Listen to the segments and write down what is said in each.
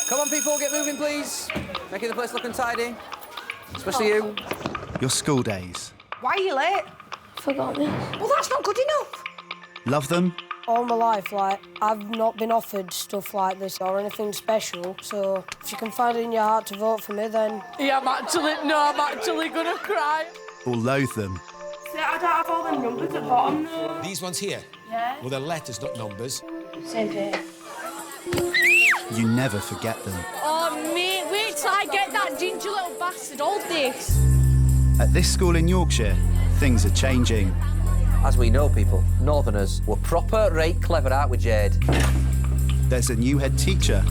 Come on, people, get moving, please. Making the place look untidy. Especially you. Your school days. Why are you late? Forgot this. Well, that's not good enough. Love them? All my life, I've not been offered stuff like this or anything special, so if you can find it in your heart to vote for me, then... Yeah, I'm actually gonna cry. Or loathe them? See, I don't have all the numbers at the bottom, though. These ones here? Yeah. Well, they're letters, not numbers. Same here. You never forget them. Oh, mate, wait till I get that ginger little bastard. Hold this. At this school in Yorkshire, things are changing. As we know, people, Northerners were proper right clever, aren't we, Jade? There's a new head teacher.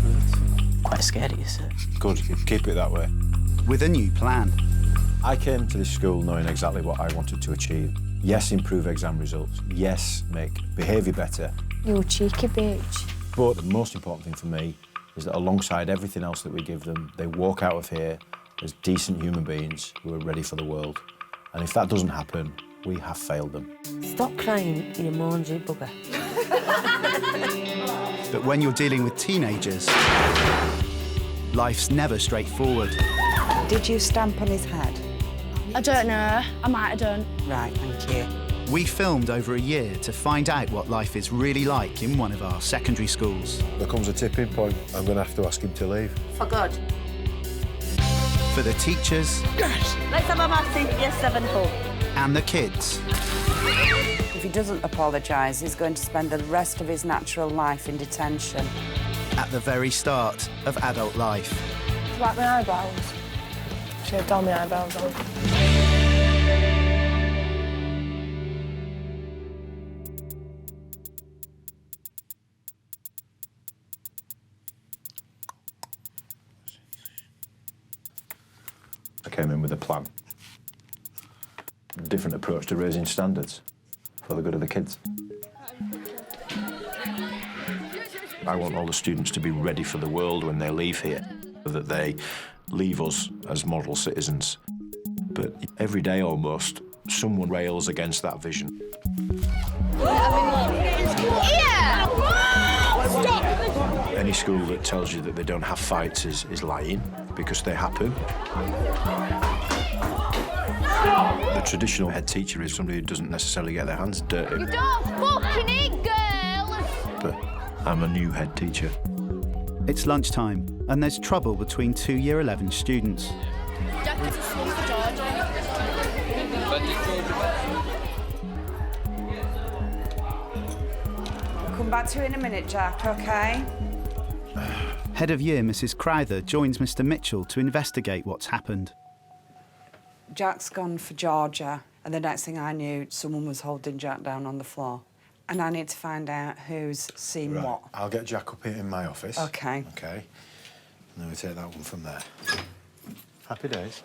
Quite scary, is it? Good, keep it that way. With a new plan. I came to this school knowing exactly what I wanted to achieve. Yes, improve exam results. Yes, make behaviour better. You cheeky bitch. But the most important thing for me is that alongside everything else that we give them, they walk out of here as decent human beings who are ready for the world. And if that doesn't happen, we have failed them. Stop crying, you mangy bugger. But when you're dealing with teenagers, life's never straightforward. Did you stamp on his head? I don't know. I might have done. Right, thank you. We filmed over a year to find out what life is really like in one of our secondary schools. There comes a tipping point. I'm going to have to ask him to leave. For good. For the teachers Let's have a massive yes 7 hug. and the kids. If he doesn't apologise, he's going to spend the rest of his natural life in detention. At the very start of adult life. Like my eyebrows. Should have done my eyebrows on. I came in with a plan. A different approach to raising standards for the good of the kids. I want all the students to be ready for the world when they leave here, so that they leave us as model citizens. But every day almost, someone rails against that vision. Any school that tells you that they don't have fights is lying, because they happen. The traditional head teacher is somebody who doesn't necessarily get their hands dirty. You don't fucking eat, girls! But I'm a new head teacher. It's lunchtime, and there's trouble between two Year 11 students. Jack is a slum for Georgia. Come back to you in a minute, Jack, OK? Head of Year Mrs Crowther joins Mr Mitchell to investigate what's happened. Jack's gone for Georgia, and the next thing I knew, someone was holding Jack down on the floor. And I need to find out who's seen what. I'll get Jack up here in my office. OK. OK. And then we take that one from there. Happy days.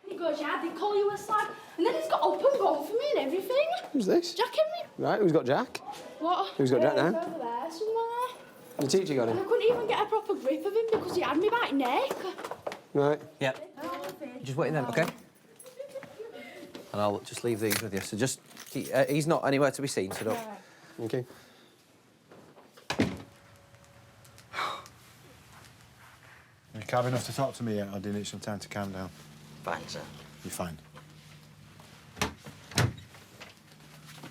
He goes, yeah, they call you a slag. And then he's got up and gone for me and everything. Who's this? Jack Henry. Right, who's got Jack? What? Who's got Jack now? He's over there somewhere. The teacher got And him. I couldn't even get a proper grip of him because he had me by the neck. Right. Yep. Just waiting then, OK? And I'll just leave these with you. So just keep, he's not anywhere to be seen, so don't... Okay. You calm enough to talk to me yet, or do you need some time to calm down? Fine, sir. You're fine.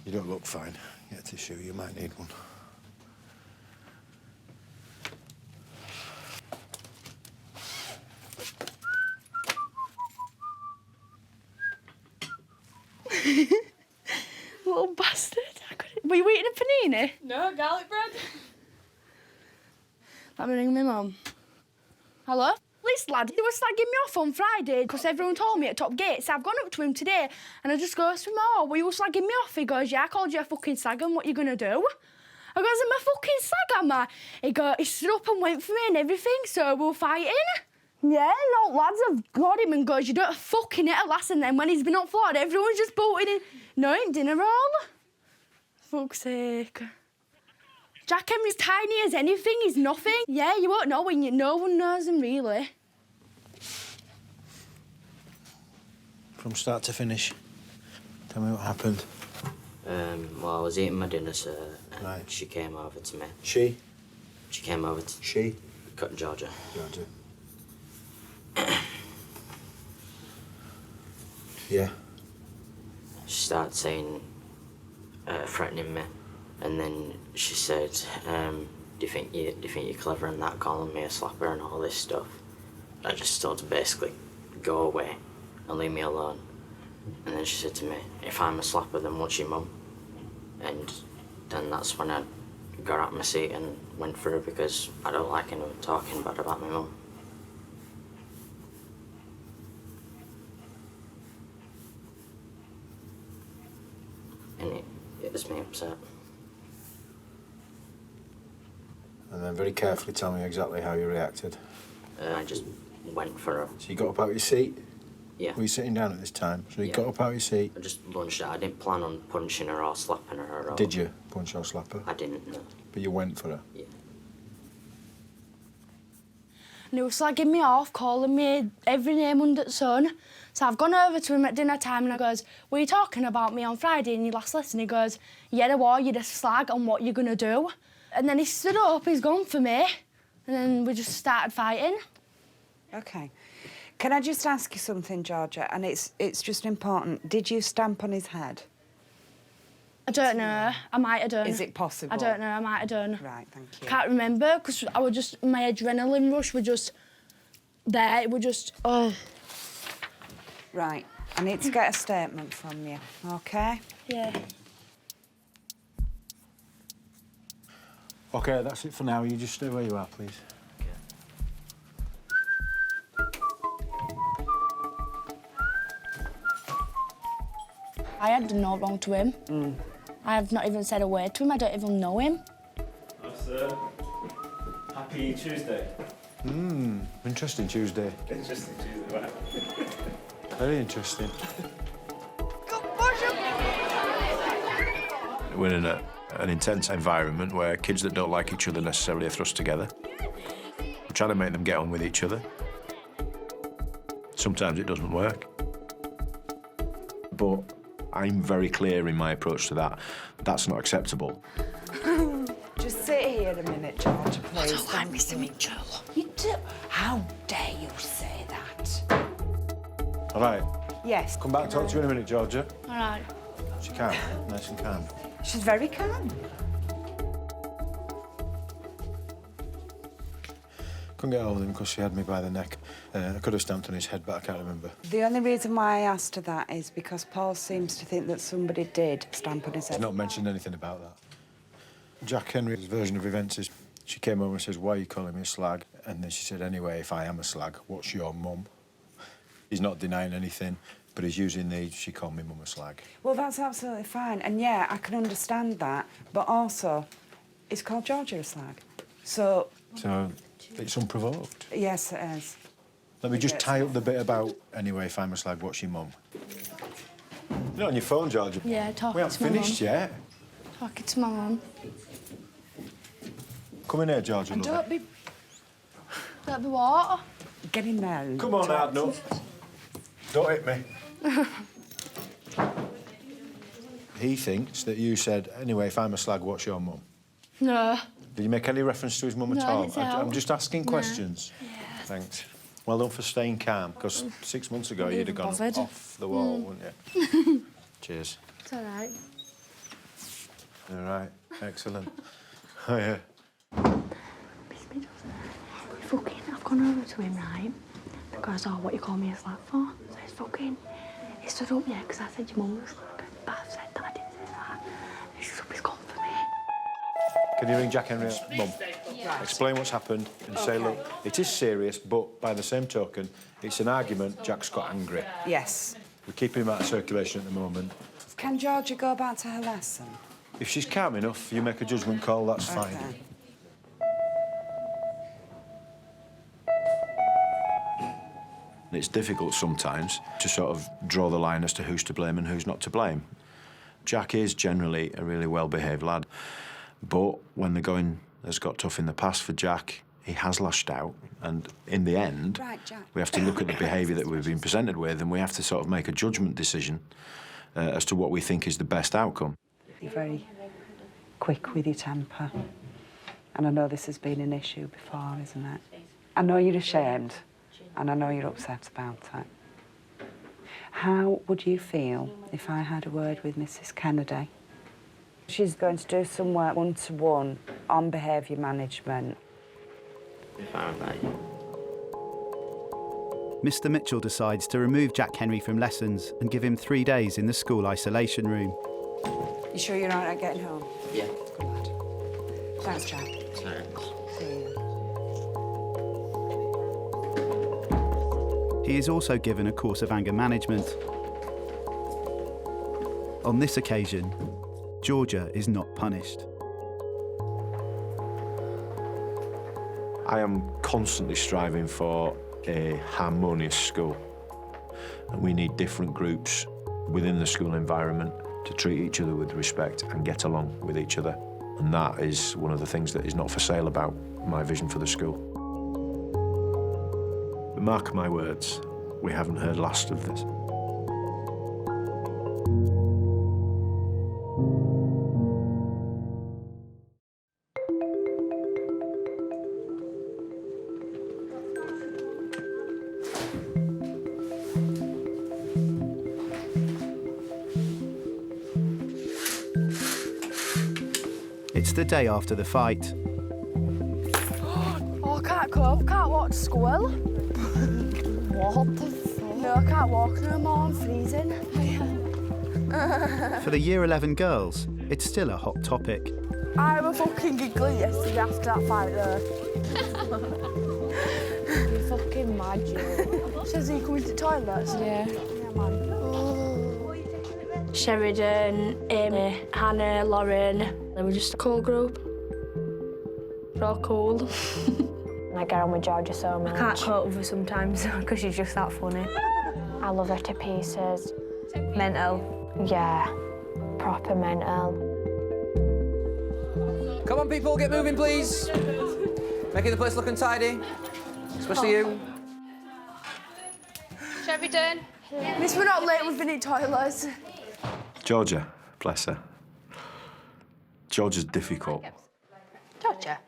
You don't look fine. Get a tissue, you might need one. Little bastard. Were you eating a panini? No, garlic bread. Let me ring my mum. Hello? This lad, he was slagging me off on Friday because everyone told me at Top Gate, so I've gone up to him today and I just goes to him, oh, were you slagging me off? He goes, yeah, I called you a fucking slag and what you gonna do? I goes, I'm a fucking slag, am I? He stood up and went for me and everything, so we're fighting. Yeah, no, lads have got him and goes, you don't fucking hit a lass, and then when he's been on floor, everyone's just bolted in. No, ain't dinner roll. Fuck's sake. Jack Henry's tiny as anything, he's nothing. Yeah, you won't know when no one knows him, really. From start to finish, tell me what happened. Well, I was eating my dinner, sir, and Right. she came over to me. She? She came over to... She? Cut Georgia. Georgia. Yeah. She started saying, threatening me, and then she said, do you think you're clever and that, calling me a slapper and all this stuff? I just told her basically, go away and leave me alone. And then she said to me, if I'm a slapper, then what's your mum? And then that's when I got out of my seat and went for her, because I don't like anyone talking bad about my mum. And it was me upset. And then very carefully tell me exactly how you reacted. I just went for her. So you got up out of your seat? Yeah. Were you sitting down at this time? So you Yeah. got up out of your seat? I just lunged her. I didn't plan on punching her or slapping her. Or Did you punch or slap her? I didn't, no. But you went for her? Yeah. And he was slagging me off, calling me every name under the sun. So I've gone over to him at dinner time and I goes, were you talking about me on Friday in your last lesson? He goes, yeah, I was, you're a slag, and what you gonna do? And then he stood up, he's gone for me, and then we just started fighting. OK. Can I just ask you something, Georgia? And it's just important. Did you stamp on his head? I don't know, I might have done. Is it possible? I don't know, I might have done. Right, thank you. Can't remember, because I was just, my adrenaline rush was just there, it was just, oh. Right, I need to get a statement from you, OK? Yeah. OK, that's it for now. You just stay where you are, please. I had done no wrong to him. I have not even said a word to him, I don't even know him. That's happy Tuesday. Interesting Tuesday. Interesting Tuesday, right? Very interesting. We're in an intense environment where kids that don't like each other necessarily are thrust together. We're trying to make them get on with each other. Sometimes it doesn't work. But I'm very clear in my approach to that. That's not acceptable. Just sit here a minute, Georgia, please. I don't like Mr. Mitchell. You do? How dare you say that? All right, Yes. come back and talk to you in a minute, Georgia. All right. She can, nice and calm. She's very calm. Couldn't get hold of him because she had me by the neck. I could have stamped on his head, but I can't remember. The only reason why I asked her that is because Paul seems to think that somebody did stamp on his head. She's not mentioned anything about that. Jack Henry's version of events is she came over and says, why are you calling me a slag? And then she said, anyway, if I am a slag, what's your mum? He's not denying anything, but he's using the, she called me mum a slag. Well, that's absolutely fine. And, yeah, I can understand that. But also, it's called Georgia a slag. So, So it's unprovoked. yes, it is. Let me just tie up the bit about, anyway, if I'm a slag, what's your mum? You're not on your phone, Georgia. Yeah, talking We haven't to my finished mum. yet. Talking to my mum. Come in here, Georgia. And lovely. don't be what? Get in there. and Come on, talk to Hardnut. Don't hit me. He thinks that you said, anyway, if I'm a slag, what's your mum? No. Did you make any reference to his mum No, at I all? didn't say I'm how. just asking No. questions. Yeah. Thanks. Well done for staying calm, because 6 months ago Wouldn't you'd have even gone bothered. off the wall, wouldn't you? Cheers. It's all right. All right. Excellent. Oh, yeah. Fucking, I've gone over to him, right? Because, oh, what you call me a slag for? So he's fucking, he stood up, yeah, because I said your mum was slag. But I've said that, I didn't say that. He stood up, he's gone for me. Can you ring Jack Henry's mum? Explain what's happened and say, look, it is serious, but by the same token, it's an argument. Jack's got angry. Yes. We're keeping him out of circulation at the moment. Can Georgia go back to her lesson? If she's calm enough, you make a judgment call, that's fine. Okay. It's difficult sometimes to sort of draw the line as to who's to blame and who's not to blame. Jack is generally a really well-behaved lad, but when the going has got tough in the past for Jack, he has lashed out, and in the end, Right, Jack. we have to look at the behaviour that we've been presented with, and we have to sort of make a judgment decision as to what we think is the best outcome. You're very quick with your temper. And I know this has been an issue before, isn't it? I know you're ashamed, and I know you're upset about it. How would you feel if I had a word with Mrs. Kennedy? She's going to do some work one-to-one on behaviour management. If I'm right. Mr. Mitchell decides to remove Jack Henry from lessons and give him 3 days in the school isolation room. You sure you're all right getting home? Yeah. Good lad. Thanks, Jack. Thanks. See you. He is also given a course of anger management. On this occasion, Georgia is not punished. I am constantly striving for a harmonious school. And we need different groups within the school environment to treat each other with respect and get along with each other. And that is one of the things that is not for sale about my vision for the school. But mark my words, we haven't heard last of this. It's the day after the fight. Oh, I can't cope, can't walk to school. What the fuck? No, I can't walk no more, I'm freezing. For the Year 11 girls, it's still a hot topic. I was fucking giggling yesterday after that fight though. You're fucking mad, you. Says he coming to the toilets? Yeah. Yeah, man. Sheridan, Amy, Hannah, Lauren. They were just a cool group. They're all cool. I get on with Georgia so much. I can't cope with her sometimes because she's just that funny. I love her to pieces. Mental. Yeah, proper mental. Come on, people, get moving, please. Making the place look untidy, especially you. Sheridan. At least we're not late, we've been in toilets. Georgia, bless her. Georgia's difficult. Georgia.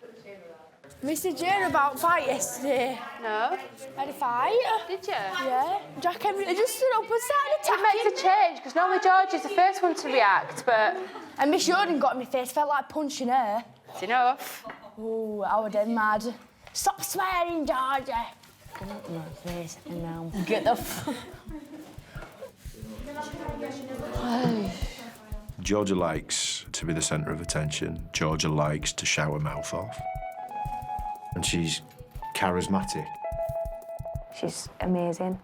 Mr. Jane about fight yesterday. No. Had a fight. Did you? Yeah. Jack Henry, they just stood up and started It attacking. makes a change because normally George is the first one to react, but And Miss Jordan got in my face, felt like punching her. it's enough. Oh, I was dead mad. Stop swearing, Georgia. Get up my face and now. Get the f... Georgia likes to be the centre of attention. Georgia likes to shout her mouth off. And she's charismatic. She's amazing.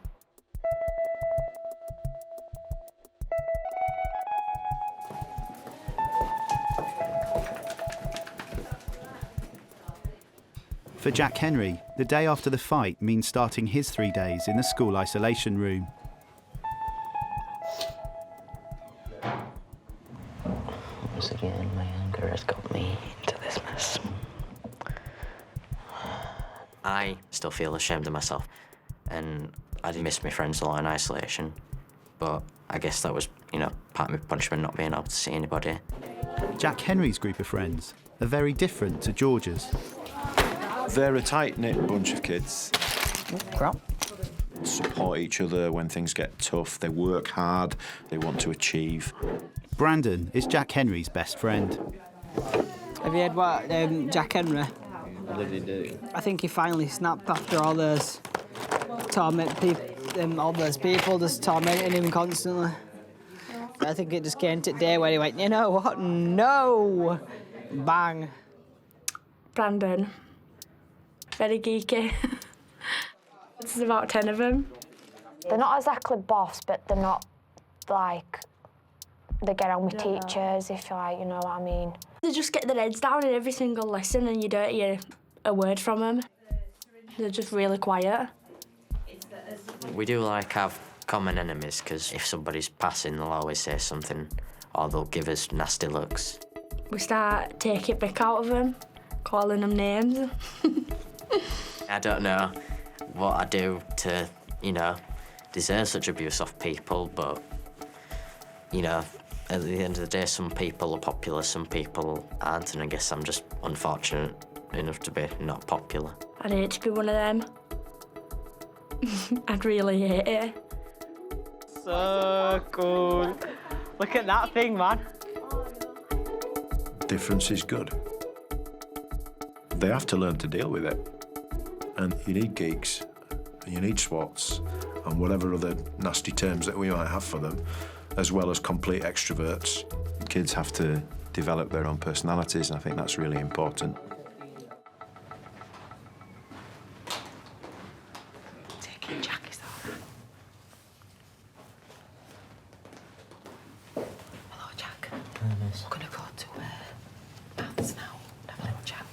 For Jack Henry, the day after the fight means starting his 3 days in the school isolation room. Once again, my anger has got me into this mess. I still feel ashamed of myself, and I did miss my friends a lot in isolation, but I guess that was, part of my punishment, not being able to see anybody. Jack Henry's group of friends are very different to George's. They're a tight-knit bunch of kids. Crap. Support each other when things get tough. They work hard. They want to achieve. Brandon is Jack Henry's best friend. Have you heard what Jack Henry? What did he do? I think he finally snapped after all those all those people just tormenting him constantly. I think it just came to the day where he went, you know what? No! Bang. Brandon. Very geeky. There's about 10 of them. They're not exactly boss, but they're not like they get on with teachers, if you know what I mean. They just get their heads down in every single lesson and you don't hear a word from them. They're just really quiet. We do have common enemies, because if somebody's passing, they'll always say something, or they'll give us nasty looks. We start taking it back out of them, calling them names. I don't know what I do to, deserve such abuse off people, but, at the end of the day, some people are popular, some people aren't, and I guess I'm just unfortunate enough to be not popular. I'd hate to be one of them. I'd really hate it. So cool. Look at that thing, man. Difference is good. They have to learn to deal with it. And you need geeks, and you need swats, and whatever other nasty terms that we might have for them, as well as complete extroverts. Kids have to develop their own personalities, and I think that's really important. Taking Jackie's off. Hello, Jack. We're going to go to Bounce now and have a little chat.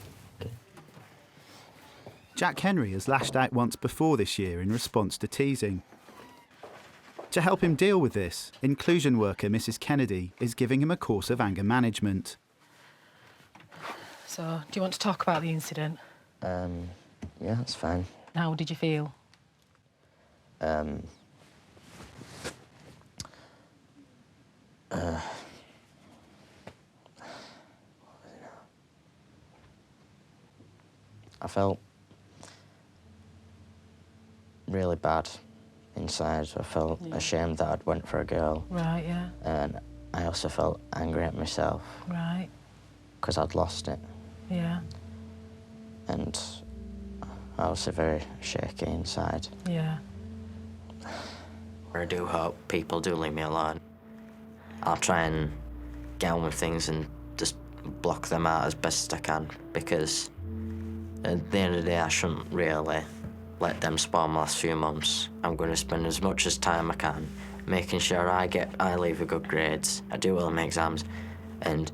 Jack Henry has lashed out once before this year in response to teasing. To help him deal with this, inclusion worker Mrs. Kennedy is giving him a course of anger management. So, do you want to talk about the incident? Yeah, that's fine. How did you feel? I felt really bad inside. I felt ashamed that I'd went for a girl. Right, yeah. And I also felt angry at myself. Right. Because I'd lost it. Yeah. And I was very shaky inside. Yeah. I do hope people do leave me alone. I'll try and get on with things and just block them out as best I can, because at the end of the day, I shouldn't really let them spoil my last few months. I'm going to spend as much as time I can making sure I leave with good grades, I do well in my exams, and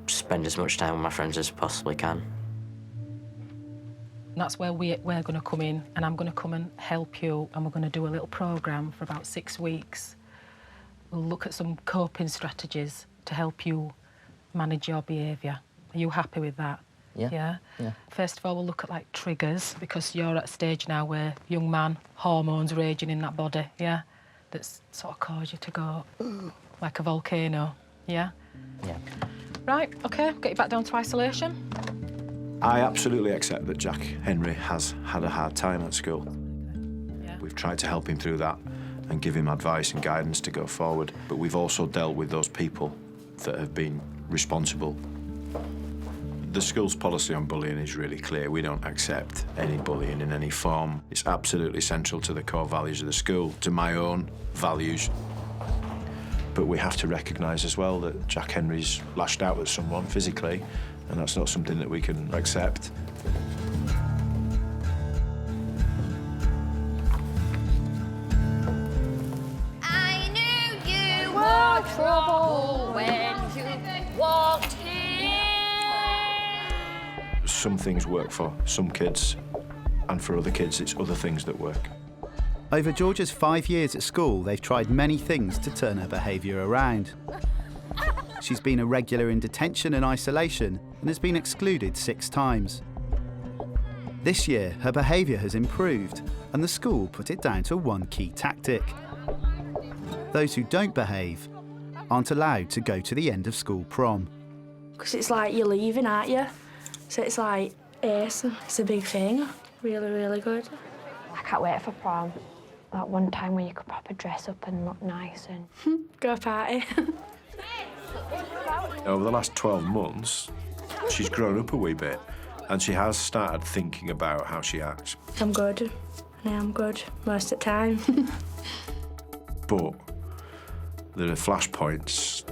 spend as much time with my friends as I possibly can. And that's where we're going to come in, and I'm going to come and help you, and we're going to do a little programme for about 6 weeks. We'll look at some coping strategies to help you manage your behaviour. Are you happy with that? Yeah. Yeah? First of all, we'll look at, like, triggers, because you're at a stage now where, young man, hormones raging in that body, yeah? That's sort of caused you to go like a volcano, yeah? Yeah. Right, OK, get you back down to isolation. I absolutely accept that Jack Henry has had a hard time at school. Yeah. We've tried to help him through that and give him advice and guidance to go forward, but we've also dealt with those people that have been responsible. The school's policy on bullying is really clear. We don't accept any bullying in any form. It's absolutely central to the core values of the school, to my own values. But we have to recognise as well that Jack Henry's lashed out at someone physically, and that's not something that we can accept. I knew you were trouble when you walked in. Some things work for some kids, and for other kids, it's other things that work. Over Georgia's 5 years at school, they've tried many things to turn her behaviour around. She's been a regular in detention and isolation and has been excluded 6 times. This year, her behaviour has improved, and the school put it down to one key tactic. Those who don't behave aren't allowed to go to the end of school prom. Because it's like you're leaving, aren't you? So it's like, it's a big thing. Really, really good. I can't wait for prom. That one time when you could proper dress up and look nice and... Go party. Over the last 12 months, she's grown up a wee bit, and she has started thinking about how she acts. I'm good. I am good most of the time. But there are flashpoints.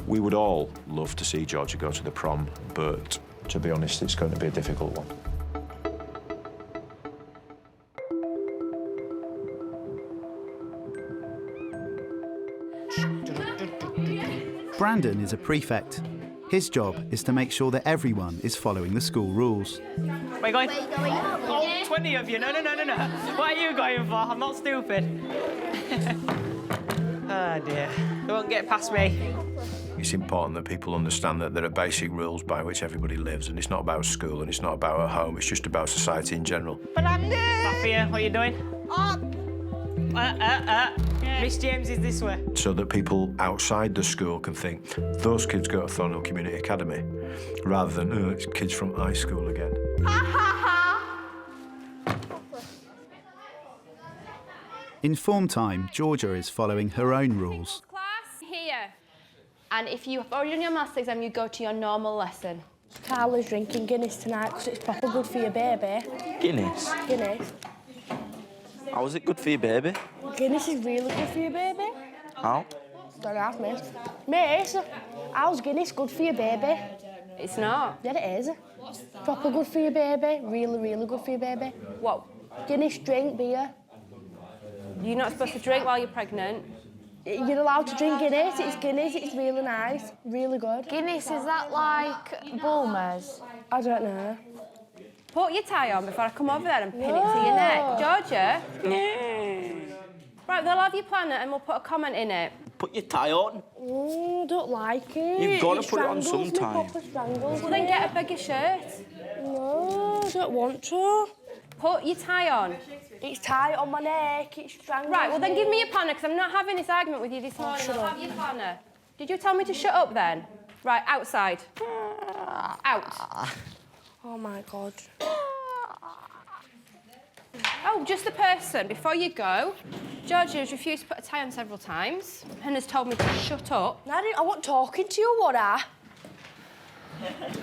We would all love to see Georgia go to the prom, but to be honest, it's going to be a difficult one. Brandon is a prefect. His job is to make sure that everyone is following the school rules. Where you going? Oh, 20 of you. No. What are you going for? I'm not stupid. Oh, dear. They won't get past me. It's important that people understand that there are basic rules by which everybody lives, and it's not about school and it's not about a home, it's just about society in general. Sophia, what are you doing? Miss James is this way. So that people outside the school can think, those kids go to Thornhill Community Academy, rather than, oh, it's kids from high school again. In form time, Georgia is following her own rules. Class, here. And if you've already done your maths exam, you go to your normal lesson. Carla's drinking Guinness tonight because it's proper good for your baby. Guinness? Guinness. How is it good for your baby? Guinness is really good for your baby. How? Don't ask me. Miss, how's Guinness good for your baby? It's not. Yeah, it is. Proper good for your baby. Really, really good for your baby. What? Guinness drink beer. You're not supposed to drink while you're pregnant. You're allowed to drink Guinness. It's Guinness. It's really nice. Really good. Guinness, is that like Bulmers? I don't know. Put your tie on before I come over there and pin it to your neck. Georgia? No. Right, they'll have your planner and we'll put a comment in it. Put your tie on. Don't like it. You've got to It put it on strangles me, sometime. proper strangles Well, me. then get a bigger shirt. No, I don't want to. Put your tie on. It's tight on my neck. It strangles Right, well then me. give me your planner because I'm not having this argument with you this morning. shut I'll up. have your planner. Did you tell me to shut up then? Right, outside. Out. Oh my God. Oh, just the person. Before you go, Georgia has refused to put a tie on several times and has told me to shut up. I wasn't talking to you, what I?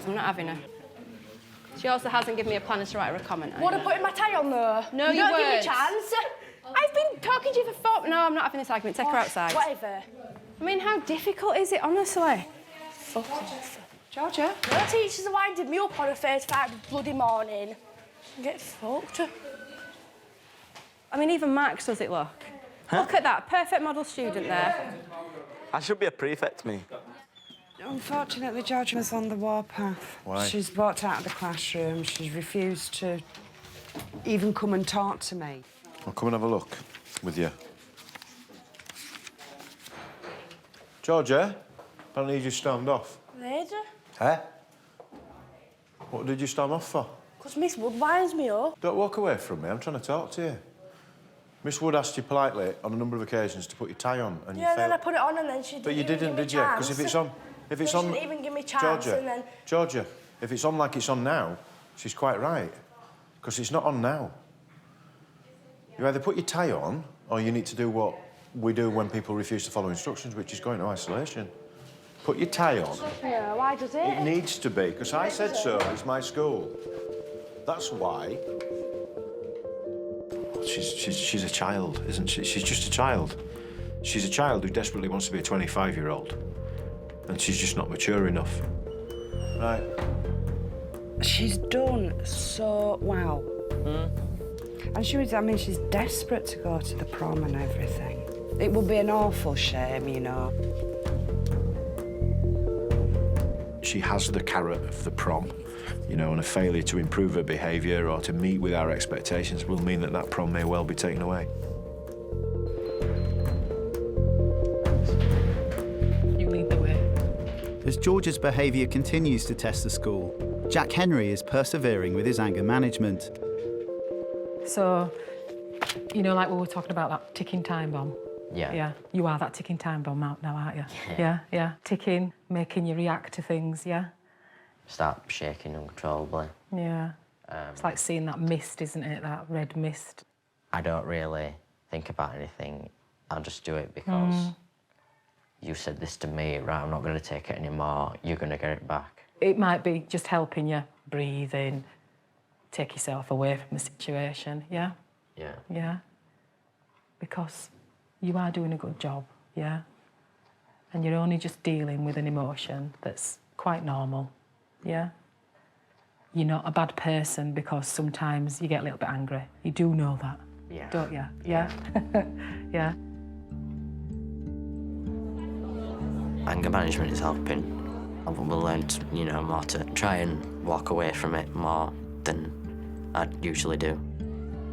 I'm not having her. She also hasn't given me a planner to write her a comment. What, I putting my tie on there? No, you don't give me a weren't. chance. I've been talking to you for 4... No, I'm not having this argument. Take her outside. Whatever. I mean, how difficult is it, honestly? Fuck off. Georgia? Your teachers are winding me up on a 35 bloody morning. Get fucked. I mean, even Max does it, look. Look at that. Perfect model student there. I should be a prefect, me. Unfortunately, Georgia was on the warpath. Why? She's walked out of the classroom. She's refused to even come and talk to me. I'll come and have a look with you. Georgia, apparently you just stormed off. Later. Eh? What did you storm off for? Because Miss Wood winds me up. Don't walk away from me, I'm trying to talk to you. Miss Wood asked you politely on a number of occasions to put your tie on and you Yeah, then I failed. put it on and then she didn't But you even didn't, give me did you? Because if chance. it's on... If it's She on... didn't even give me chance Georgia, and then... Georgia, if it's on like it's on now, she's quite right. Because it's not on now. You either put your tie on, or you need to do what we do when people refuse to follow instructions, which is go into isolation. Put your tie on. Yeah, why does it? It needs to be, because I said so. It's my school. That's why. She's a child, isn't she? She's just a child. She's a child who desperately wants to be a 25-year-old. And she's just not mature enough. Right. She's done so well. And she's desperate to go to the prom and everything. It would be an awful shame, you know. She has the carrot of the prom, you know, and a failure to improve her behaviour or to meet with our expectations will mean that that prom may well be taken away. You lead the way. As George's behaviour continues to test the school, Jack Henry is persevering with his anger management. So, you know, like we were talking about that ticking time bomb. Yeah. Yeah. You are that ticking time bomb now, aren't you? Yeah. Ticking, making you react to things, yeah? Start shaking uncontrollably. Yeah. It's like seeing that mist, isn't it? That red mist. I don't really think about anything. I'll just do it because you said this to me, right, I'm not going to take it anymore, you're going to get it back. It might be just helping you breathe in, take yourself away from the situation, yeah? Yeah. Yeah. Because you are doing a good job, yeah? And you're only just dealing with an emotion that's quite normal, yeah? You're not a bad person because sometimes you get a little bit angry. You do know that, don't you? Yeah? Yeah. Anger management is helping. I've learned, you know, more to try and walk away from it more than I'd usually do.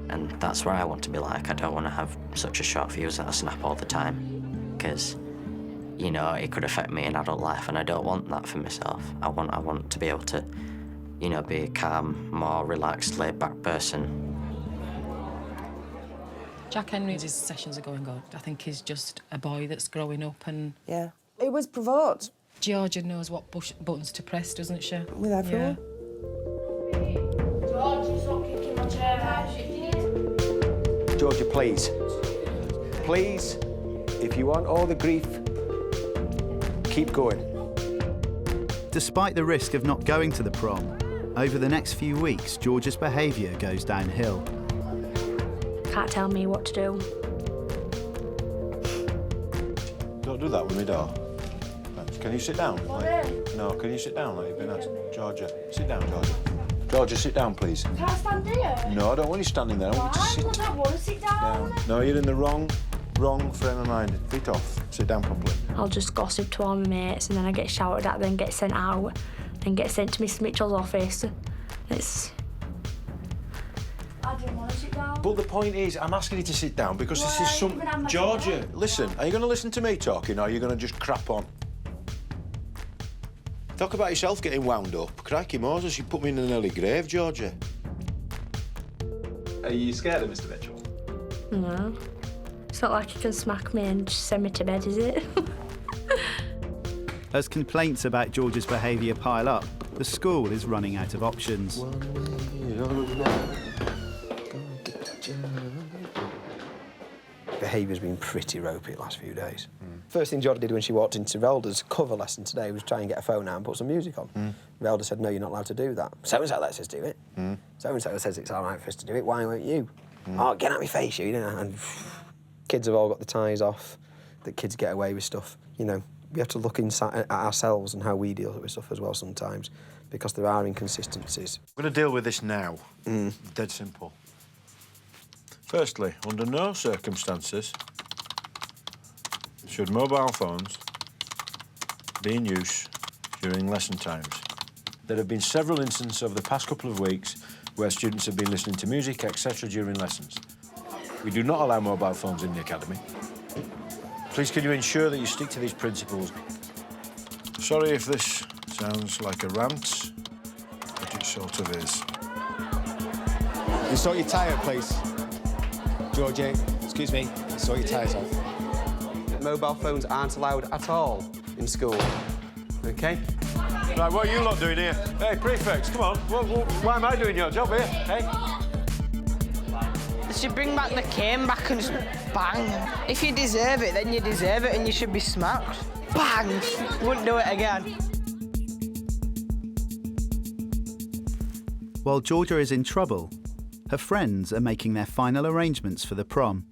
And that's where I want to be like. I don't want to have such a short fuse that I snap all the time. Because, you know, it could affect me in adult life and I don't want that for myself. I want to be able to, you know, be a calm, more relaxed, laid-back person. Jack Henry's sessions are going good. I think he's just a boy that's growing up and... Yeah. He was provoked. Georgia knows what buttons to press, doesn't she? With everyone. George, stop kicking my chair. Georgia, please. Please, if you want all the grief, keep going. Despite the risk of not going to the prom, over the next few weeks, Georgia's behaviour goes downhill. Can't tell me what to do. Don't do that with me, doll. Can you sit down? No, can you sit down like you've been asked? Georgia, sit down, Georgia. Georgia, sit down, please. Can I stand here? No, I don't want you standing there. I want you to sit Why? I want to sit down. No, you're in the wrong frame of mind. Feet off. Sit down properly. I'll just gossip to all my mates and then I get shouted at, then get sent out, then get sent to Miss Mitchell's office. It's... I didn't want to sit down. But the point is, I'm asking you to sit down because this is some... Georgia, listen, are you going to listen to me talking or are you going to just crap on? Talk about yourself getting wound up. Crikey Moses, you put me in an early grave, Georgia. Are you scared of Mr. Mitchell? No. It's not like you can smack me and just send me to bed, is it? As complaints about Georgia's behaviour pile up, the school is running out of options. Behaviour's been pretty ropey the last few days. First thing Georgia did when she walked into Relda's cover lesson today was try and get a phone out and put some music on. Relda said, no, you're not allowed to do that. So-and-so lets us do it. So-and-so says it's all right for us to do it. Why won't you? Oh, get out my face, you know. And kids have all got the ties off, that kids get away with stuff. You know, we have to look inside at ourselves and how we deal with stuff as well sometimes, because there are inconsistencies. We're going to deal with this now. Dead simple. Firstly, under no circumstances should mobile phones be in use during lesson times. There have been several instances over the past couple of weeks where students have been listening to music, etc. during lessons. We do not allow mobile phones in the academy. Please can you ensure that you stick to these principles? Sorry if this sounds like a rant, but it sort of is. You sort your tie out, please. Georgie, excuse me, sort your ties out. Mobile phones aren't allowed at all in school, OK? Right, what are you lot doing here? Hey, prefects, come on. Why am I doing your job here, hey? They should bring back the cane back and just bang. If you deserve it, then you deserve it and you should be smacked. Bang! Wouldn't do it again. While Georgia is in trouble, her friends are making their final arrangements for the prom.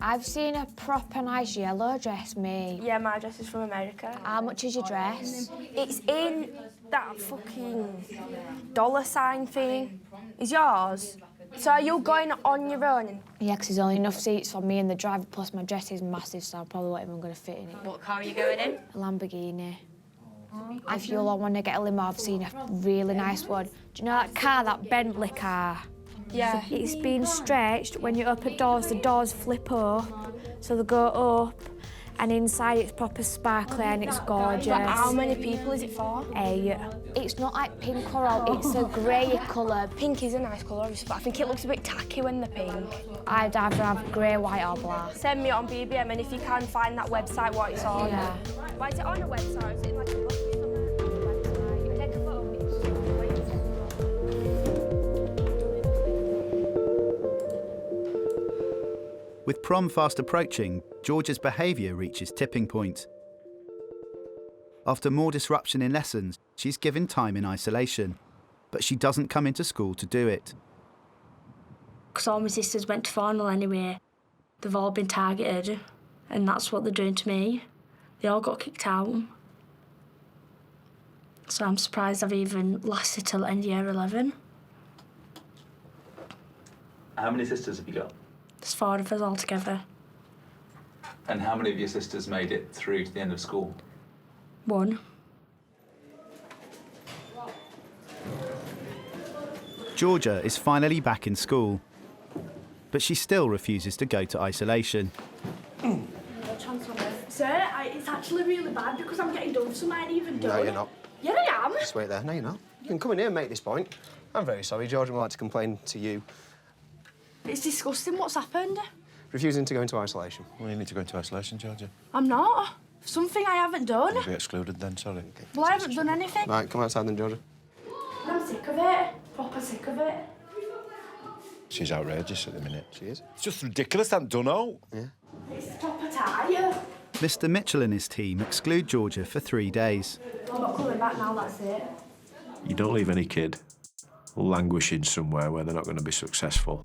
I've seen a proper nice yellow dress made. Yeah, my dress is from America. How much is your dress? It's in that fucking dollar sign thing. Is yours? So are you going on your own? Yeah, because there's only enough seats for me and the driver, plus my dress is massive, so I probably won't even going to fit in it. What car are you going in? A Lamborghini. I feel I want to get a limo. I've seen a really nice one. Do you know that car, that Bentley car? Yeah. It's been stretched. When you open doors, the doors flip up, so they go up, and inside it's proper sparkly and it's gorgeous. But how many people is it for? 8. It's not like pink coral, it's a grey colour. Pink is a nice colour, obviously, but I think it looks a bit tacky when they're pink. I'd either have grey, white or black. Send me it on BBM, and if you can find that website, what it's on. Yeah. Why is it on a website, or is it in like a book? Website. Take a photo. With prom fast approaching, Georgia's behaviour reaches tipping point. After more disruption in lessons, she's given time in isolation, but she doesn't come into school to do it. Because all my sisters went to formal anyway. They've all been targeted, and that's what they're doing to me. They all got kicked out. So I'm surprised I've even lasted till end year 11. How many sisters have you got? There's 4 of us all together. And how many of your sisters made it through to the end of school? 1. Georgia is finally back in school, but she still refuses to go to isolation. Sir, it's actually really bad because I'm getting done, so I ain't even done. No, you're not. Yeah, I am. Just wait there. No, you're not. You can come in here and make this point. I'm very sorry, Georgia would like to complain to you. It's disgusting what's happened. Refusing to go into isolation. Well, you need to go into isolation, Georgia. I'm not. Something I haven't done. You'll be excluded then, sorry. Okay. Well, I haven't done anything. Right, come outside then, Georgia. I'm sick of it. Proper sick of it. She's outrageous at the minute. She is. It's just ridiculous, I'm done out. Yeah. It's proper tired. Mr Mitchell and his team exclude Georgia for 3 days. I'm not coming back now, that's it. You don't leave any kid languishing somewhere where they're not going to be successful.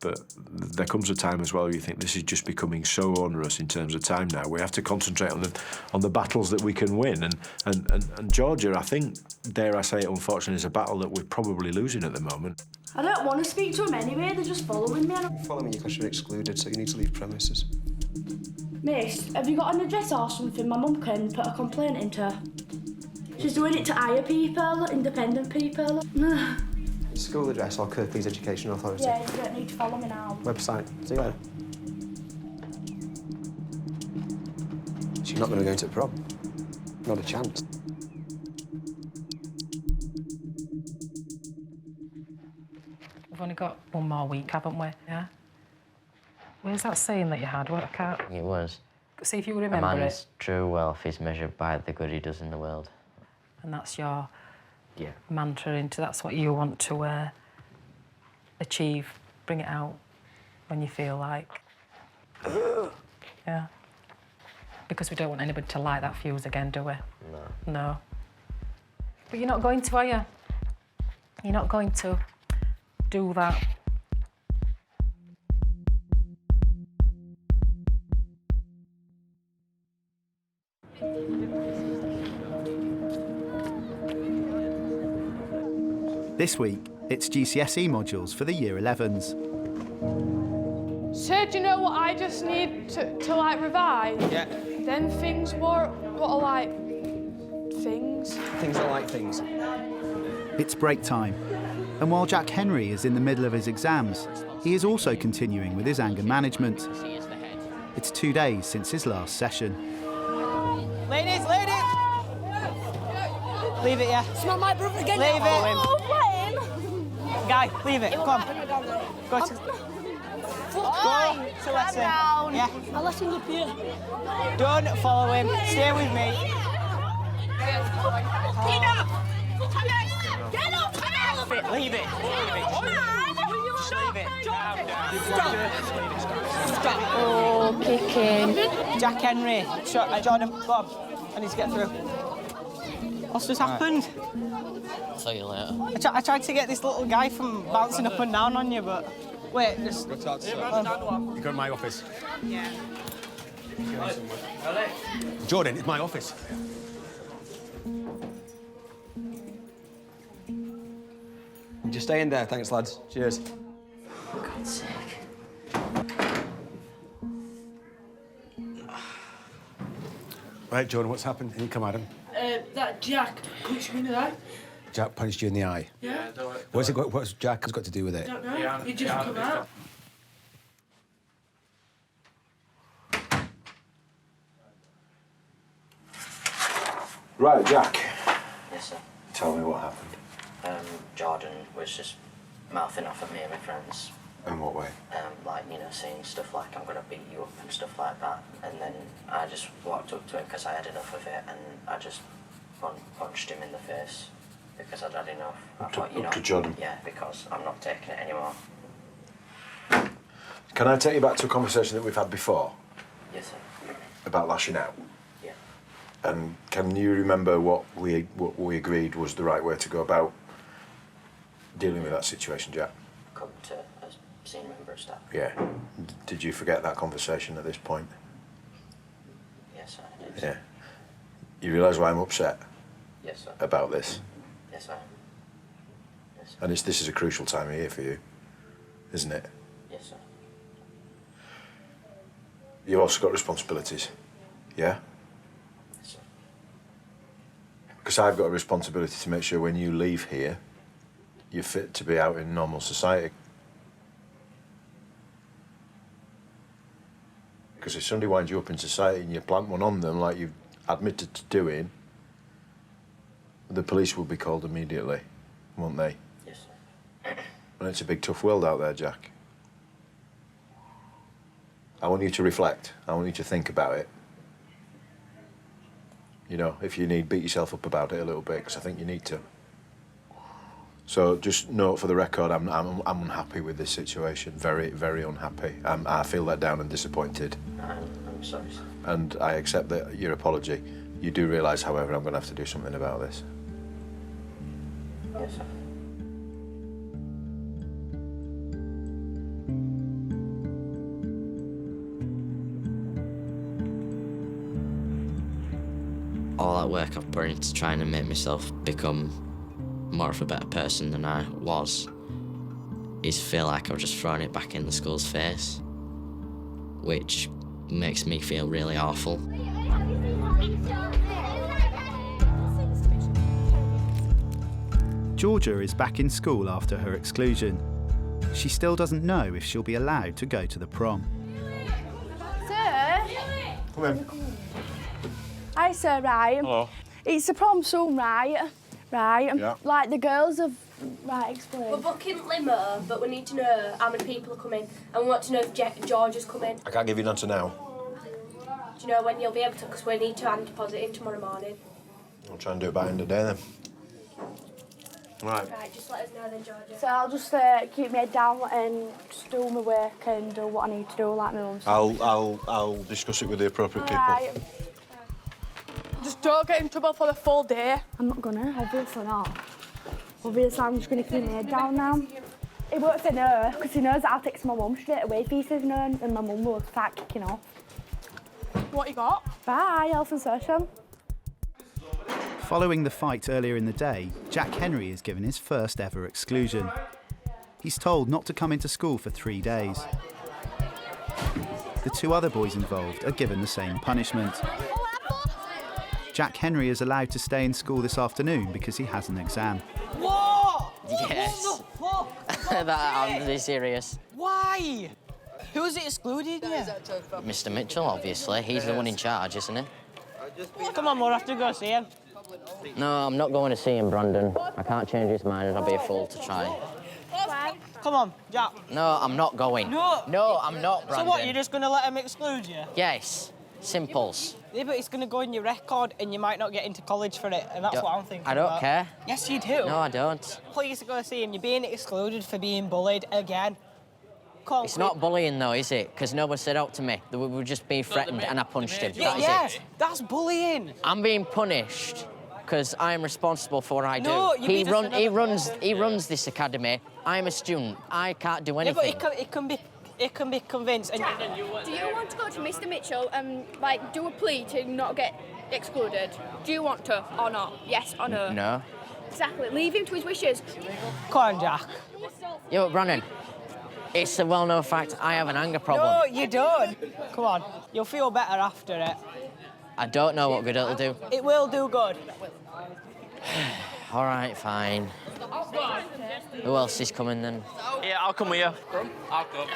But there comes a time as well where you think this is just becoming so onerous in terms of time now. We have to concentrate on the battles that we can win. And Georgia, I think, dare I say it, unfortunately, is a battle that we're probably losing at the moment. I don't want to speak to them anyway, they're just following me. Follow me because you're excluded, so you need to leave premises. Miss, have you got an address or something my mum can put a complaint into? She's doing it to hire people, independent people. School address or Kirklees Education Authority. Yeah, you don't need to follow me now. Website. See you later. She's not going to go into prom. Not a chance. We've only got one more week, haven't we? Yeah? Where's that saying that you had? What, I can't... It was. See if you remember A man's it. true wealth is measured by the good he does in the world. And that's your mantra into that's what you want to achieve. Bring it out when you feel like. Yeah. Because we don't want anybody to light that fuse again, do we? No. No. But you're not going to, are you? You're not going to do that. This week, it's GCSE modules for the Year 11s. So do you know what I just need to like revise? Yeah. Them things what are like things. Things are like things. It's break time, and while Jack Henry is in the middle of his exams, he is also continuing with his anger management. It's 2 days since his last session. Ladies, ladies! Leave it, yeah. It's not my brother again. Leave it. Oh, blame. Guy, leave it. Come on. Go to... Go to lesson. Yeah. I'll let him up here. Don't follow him. Stay with me. Get up! Leave it. Just leave it. Stop. Oh, kicking. Jack Henry. Jordan, go on. I need to get through. What's just happened? I'll tell you later. I tried to get this little guy from bouncing up and down on you, but... Wait, just... You go to my office. Yeah. Jordan, it's my office. Just stay in there. Thanks, lads. Cheers. For God's sake. Right, Jordan, what's happened? Can you come at him? That Jack punched me in the eye. Jack punched you in the eye. Yeah. What's Jack has got to do with it? I don't know. He just come out. Right, Jack. Yes, sir. Tell me what happened. Jordan was just mouthing off at me and my friends. In what way? Like, you know, saying stuff like, I'm going to beat you up and stuff like that. And then I just walked up to him because I had enough of it, and I just punched him in the face because I'd had enough. I thought, you know, to Jordan? Yeah, because I'm not taking it anymore. Can I take you back to a conversation that we've had before? Yes, sir. About lashing out? Yeah. And can you remember what we agreed was the right way to go about dealing with that situation, Jack? Come to a senior member of staff. Yeah. Did you forget that conversation at this point? Yes, sir, I did. Yeah. You realise why I'm upset? Yes, sir. About this? Yes, sir. Yes, sir. And this is a crucial time of year for you, isn't it? Yes, sir. You've also got responsibilities, yeah? Yes, sir. Because I've got a responsibility to make sure when you leave here, you're fit to be out in normal society. Because if somebody winds you up in society and you plant one on them like you've admitted to doing, the police will be called immediately, won't they? Yes, sir. And it's a big, tough world out there, Jack. I want you to reflect. I want you to think about it. You know, if you need, beat yourself up about it a little bit, because I think you need to. So just note for the record, I'm unhappy with this situation. Very, very unhappy. I feel let down and disappointed. I'm sorry, sir. And I accept your apology. You do realise, however, I'm going to have to do something about this. Yes, sir. All that work I've put into trying to make myself become more of a better person than I was is feel like I've just thrown it back in the school's face, which makes me feel really awful. Georgia is back in school after her exclusion. She still doesn't know if she'll be allowed to go to the prom. Sir? Come in. Hi, sir, right. Hello. It's the prom soon, right? Right. Yeah. Like, the girls have... Right, explain. We're booking limo, but we need to know how many people are coming, and we want to know if George is coming. I can't give you an answer now. Do you know when you'll be able to? Because we need to hand deposit in tomorrow morning. I'll try and do it by the end of the day then. Right. Right, just let us know then, Georgia. So I'll just keep my head down and just do my work and do what I need to do, like my mum said. I'll discuss it with the appropriate people. Right. Just don't get in trouble for the full day. I'm not gonna, obviously not. Obviously, I'm just gonna keep my head down now. He won't say no, because he knows that I'll text my mum straight away if he says no, and my mum will start kicking off. What you got? Bye, health and social. Following the fight earlier in the day, Jack Henry is given his first ever exclusion. He's told not to come into school for 3 days. The 2 other boys involved are given the same punishment. Jack Henry is allowed to stay in school this afternoon because he has an exam. What? Yes. What the fuck? I'm really serious. Why? Who's it excluded? Mr. Mitchell, obviously. He's the one in charge, isn't he? Come on, we'll have to go see him. No, I'm not going to see him, Brandon. I can't change his mind and I'll be a fool to try. Come on, Jack. No, I'm not going. No. No, I'm not, Brandon. So what, you're just going to let him exclude you? Yes. Simples. Yeah, but it's going to go in your record and you might not get into college for it, and that's what I'm thinking I don't about. care. Yes, you do. No, I don't. Please go see him. You're being excluded for being bullied again. Come on, It's not bullying, though, is it? Because no one stood up to me. They were just being threatened and I punched him. That is it. That's bullying. I'm being punished because I am responsible for what I do. No, you're he being runs this academy. I'm a student. I can't do anything. Yeah, but it can be convinced. And Do you want to go to Mr. Mitchell and, like, do a plea to not get excluded? Do you want to or not? Yes or no? No. Exactly. Leave him to his wishes. Come on, Jack. Yeah, but Brandon, it's a well-known fact I have an anger problem. No, you don't. Come on. You'll feel better after it. I don't know what good it'll do. It will do good. All right, fine. Who else is coming then? Yeah, I'll come with you. I'll come.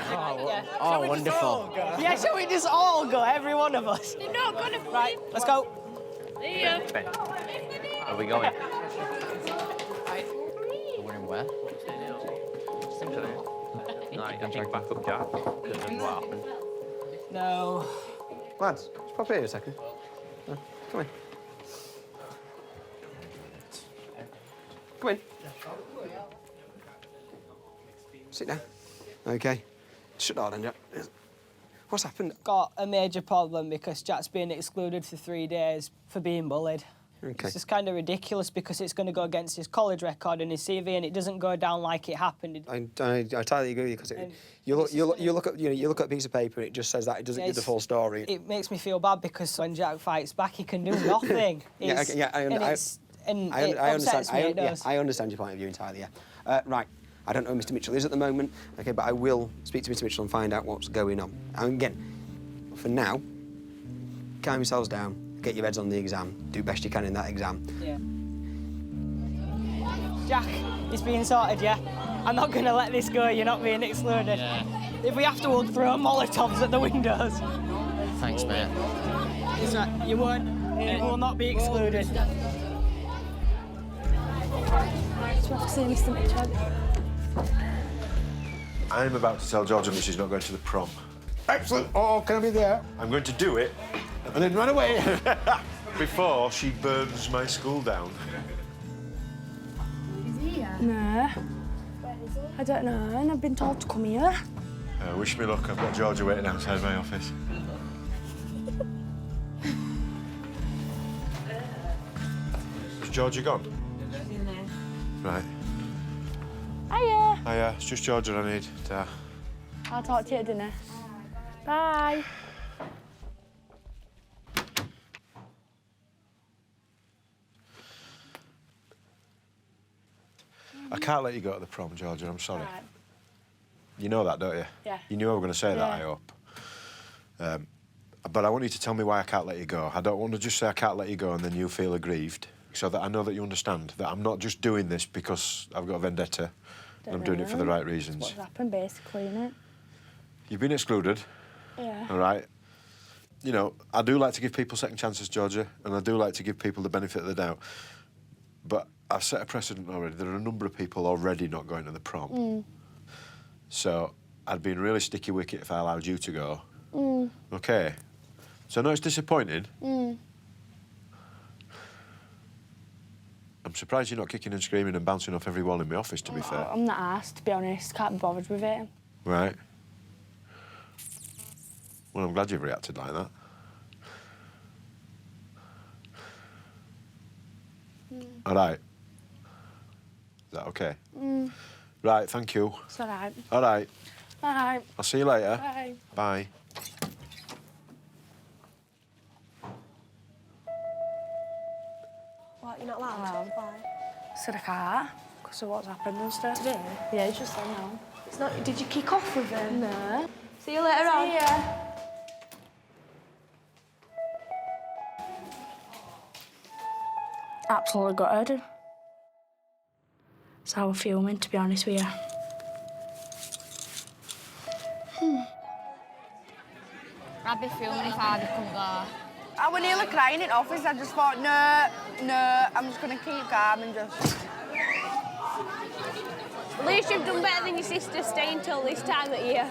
Oh, wonderful. Yeah, shall we just all go, every one of us? You're not gonna. Right, let's go. See ya. Are we going? We're in where? No, you can check back up, Jack. Because of what happened. No. Lads, just pop here a second. Come in. Come in. Sit down. OK. Shut down then, Jack. What's happened? Got a major problem because Jack's been excluded for 3 days for being bullied. OK. It's just kind of ridiculous because it's going to go against his college record and his CV, and it doesn't go down like it happened. I totally agree with you because you look at a piece of paper and it just says that, it doesn't give the full story. It makes me feel bad because when Jack fights back, he can do nothing. I understand your point of view entirely. Yeah. Right. I don't know who Mr. Mitchell is at the moment. OK, but I will speak to Mr. Mitchell and find out what's going on. And again, for now, calm yourselves down. Get your heads on the exam. Do best you can in that exam. Yeah. Jack, it's being sorted, yeah? I'm not going to let this go. You're not being excluded. Yeah. If we have to, we'll throw Molotovs at the windows. Thanks, mate. It's right. You won't. You will not be excluded. Do you have to see Mr. Mitchell? I'm about to tell Georgia that she's not going to the prom. Excellent. Oh, can I be there? I'm going to do it. And then run away. Before she burns my school down. Is he here? No. I don't know, and I've been told to come here. Wish me luck. I've got Georgia waiting outside my office. Is Georgia gone? Right. Hiya. Hiya, it's just Georgia I need. I'll talk to you at dinner. Bye. I can't let you go to the prom, Georgia, I'm sorry. Right. You know that, don't you? Yeah. You knew I was going to say that, I Yeah. hope. But I want you to tell me why I can't let you go. I don't want to just say I can't let you go and then you feel aggrieved, so that I know that you understand that I'm not just doing this because I've got a vendetta. And I'm doing it for the right reasons. What's happened, basically, innit? You've been excluded. Yeah. All right? You know, I do like to give people second chances, Georgia, and I do like to give people the benefit of the doubt. But I've set a precedent already. There are a number of people already not going to the prom. Mm. So I'd be in really sticky wicket if I allowed you to go. Mm. OK? So I know it's disappointing. Mm. I'm surprised you're not kicking and screaming and bouncing off every wall in my office, to be fair. I'm not asked, to be honest. Can't be bothered with it. Right. Well, I'm glad you've reacted like that. All right. Is that OK? Mm. Right, thank you. It's all right. All right. All right. I'll see you later. Bye. Bye. What, you're not allowed? Why? Said I can't, because of what's happened and stuff. Today? Yeah, it's just I know. It's not... Did you kick off with him? No. See you later on. See ya. Absolutely gutted. That's how I feel, man, to be honest with you. I'd be filming if I couldn't go. I was nearly crying in office. I just thought, no, I'm just going to keep calm and just... At least you've done better than your sister staying till this time of year.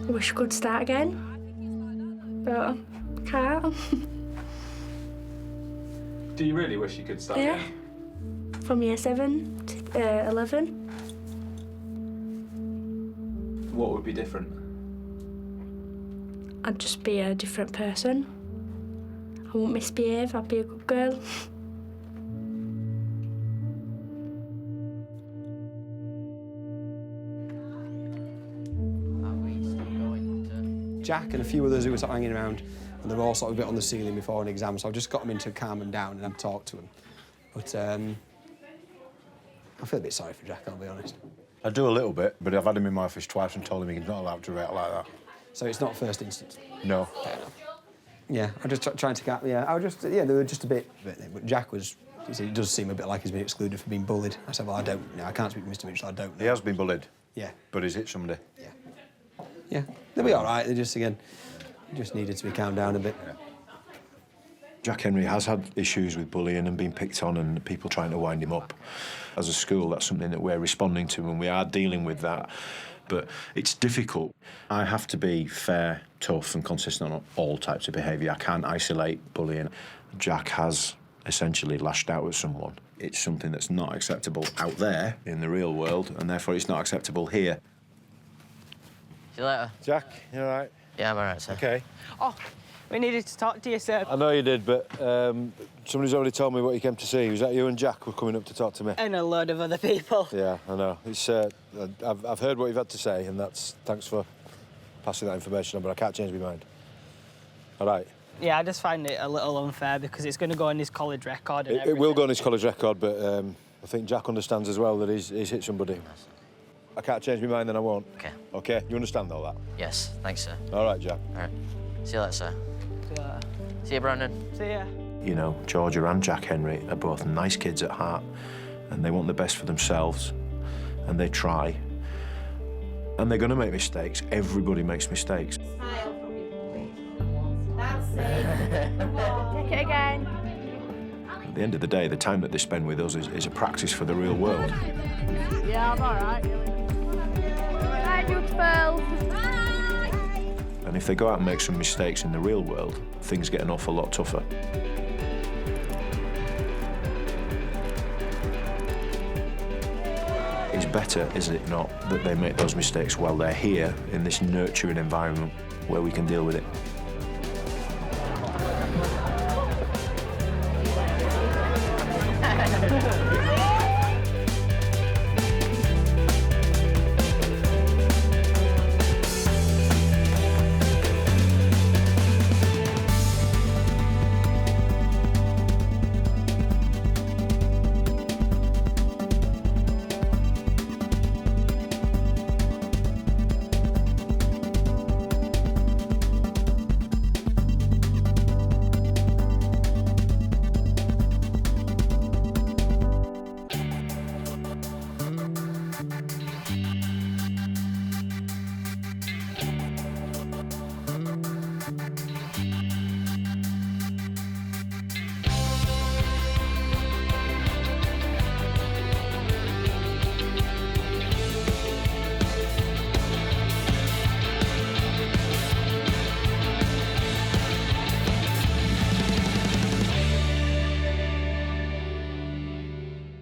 I wish I could start again, but I can't. Do you really wish you could start Yeah. again? From year 7 to 11. What would be different? I'd just be a different person. I won't misbehave, I'd be a good girl. Jack and a few others who were sort of hanging around, and they're all sort of a bit on the ceiling before an exam, so I just got them in to calm them down and I'd talk to them. But I feel a bit sorry for Jack, I'll be honest. I do a little bit, but I've had him in my office twice and told him he's not allowed to react like that. So it's not first instance? No. Fair enough. Yeah, I just trying to get. Yeah, I was just. Yeah, they were just a bit. But Jack was. It does seem a bit like he's been excluded for being bullied. I said, well, I don't know. I can't speak to Mr. Mitchell. I don't know. He has been bullied. Yeah. But he's hit somebody. Yeah, they'll be all right. They just needed to be calmed down a bit. Yeah. Jack Henry has had issues with bullying and being picked on and people trying to wind him up. As a school, that's something that we're responding to and we are dealing with that. But it's difficult. I have to be fair, tough and consistent on all types of behaviour. I can't isolate bullying. Jack has essentially lashed out at someone. It's something that's not acceptable out there in the real world and therefore it's not acceptable here. See you later. Jack, you all right? Yeah, I'm all right, sir. OK. Oh, we needed to talk to you, sir. I know you did, but somebody's already told me what you came to see. Was that you and Jack were coming up to talk to me? And a load of other people. Yeah, I know. It's, I've heard what you've had to say, and thanks for passing that information on, but I can't change my mind. All right? Yeah, I just find it a little unfair because it's going to go on his college record and It will go on his college record, but I think Jack understands as well that he's hit somebody. I can't change my mind, then I won't. OK. OK? You understand all that? Yes, thanks, sir. All right, Jack. All right. See you later, sir. See you later. See you, Brandon. See ya. You know, Georgia and Jack Henry are both nice kids at heart, and they want the best for themselves, and they try. And they're going to make mistakes. Everybody makes mistakes. Take it again. At the end of the day, the time that they spend with us is a practice for the real world. Yeah, I'm all right. Bye, beautiful. And if they go out and make some mistakes in the real world, things get an awful lot tougher. It's better, is it not, that they make those mistakes while they're here in this nurturing environment where we can deal with it.